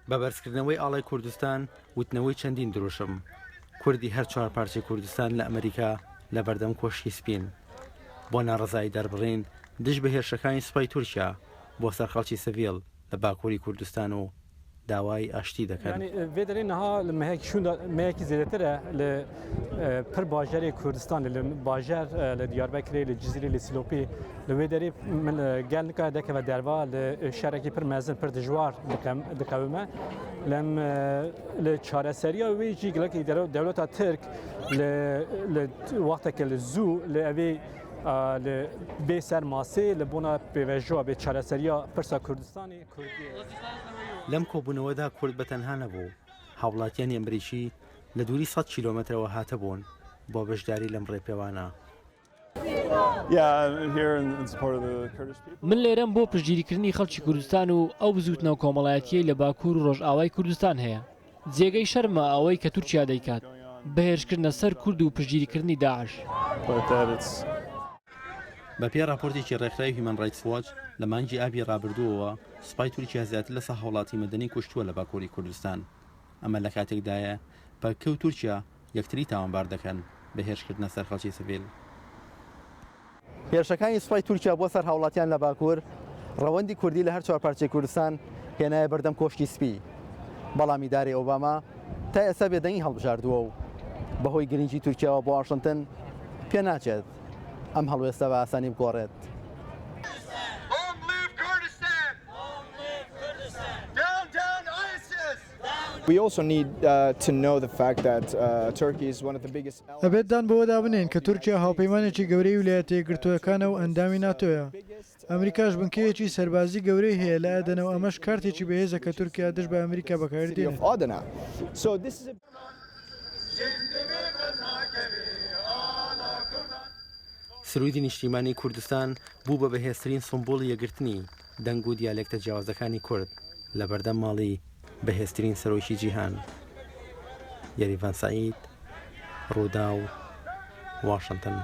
بە بەرزکردنەوەی ئاڵای کوردستان وتنەوەی چەندین دروشم کوردی هەر چوار پارچەی کوردستان لە ئەمریکا لە بەردەم کۆشکی سپین بۆ ناڕزایی دەربڕین دژ بە هێرشەکانی سوپای تورکیا بۆ سەرخەڵکی سڤیل لە باکووری کوردستان و داوای ئاشتی دەکەن. وێدەرێنها لە مەیەکی زیاترە لە پڕ باژەرێ کوردستان لە باژەر لە دیاربەکرێ لە جزیرە لە سیلۆپی لەوێ دەرێ گەل نکا دەکەوە دەروا لە شارێکی پڕ مەزن پڕ دژوار دەکەومە لەم لە چارەسەریە وێژی گەلێکی دەوڵەتە ترک لە وەختێکە لە زوو لە ئەوێ بێ سەرماسێ لە بۆنە پێوەژوە بێ چارەسەریە پرسە کوردستانی کوردی. لەم کۆبوونەوەدا کورد بەتەنها نەبوو هاوڵاتیانی ئەمریکی لە دووری 100 کیلۆمەترەوە هاتە بوون بۆ بەشداری لەم ڕێپێوانە. من لێرەم بۆ پشتگیریکردنی خەڵکی کوردستان و ئەو بزوتنەوە کۆمەڵایەتیەی لە باکوور و ڕۆژئاوای کوردستان هەیە. جێگەی شەرمە ئەوەی کە تورکیا دەیکات بەهێرشکردنە سەر کورد و پشتگیریکردنی داعش. بە پێی راپۆرتێکی ڕێکخراوی هیومەن ڕایتس وۆچ لە مانگی ئابی ڕابردووەوە سوپای تورکیا زیاتر لە 100 هاوڵاتی مەدەنی کوشتووە لە باکووری کوردستان. ئەمە لە کاتێکدایە پەککە و تورکیا یەکتری تاوانبار دەکەن بە هێرشکردنە سەر خەڵکی سڤیل. هێرشەکانی سوپای تورکیا بۆ سەر هاوڵاتیان لە باکوور ڕەوەندی کوردی لە هەر چوار پارچەی کوردستان هێنایە بەردەم کۆشکی سپی. بەڵامی داری ئۆباما تا ئێستا بێدەنگی هەڵبژاردووە و بەهۆی گرنگی تورکیاوە بۆ واشنتن پێ ناچێت ئەم هەڵوێستە بە ئاسانی بگۆڕێت. We also need to know the fact that Turkey is one of the biggest. ئەبێتدان بەوەدا بنێن کە تورکیا هاوپەیمانێکی گەورەی ویلایەتە یەکگرتووەکانە و ئەندامی ناتۆیە. ئەمریکاش بنکەیەکی سەربازی گەورەی هەیە لە ئەدەنەوە ئەمەش کارتێکی بەهێزە کە تورکیا دژ بە ئەمریکا بەکاردێنێت. سروودی نیشتیمانی کوردستان بوو بە بەهێزترین سمبۆڵی یەکگرتنی دەنگ و دیالێکتە جیاوازەکانی کورد لە بەردەم ماڵی بەهێزترین سەرۆکی جیهان. یاریڤان سەعید، ڕوودا و واشنتن.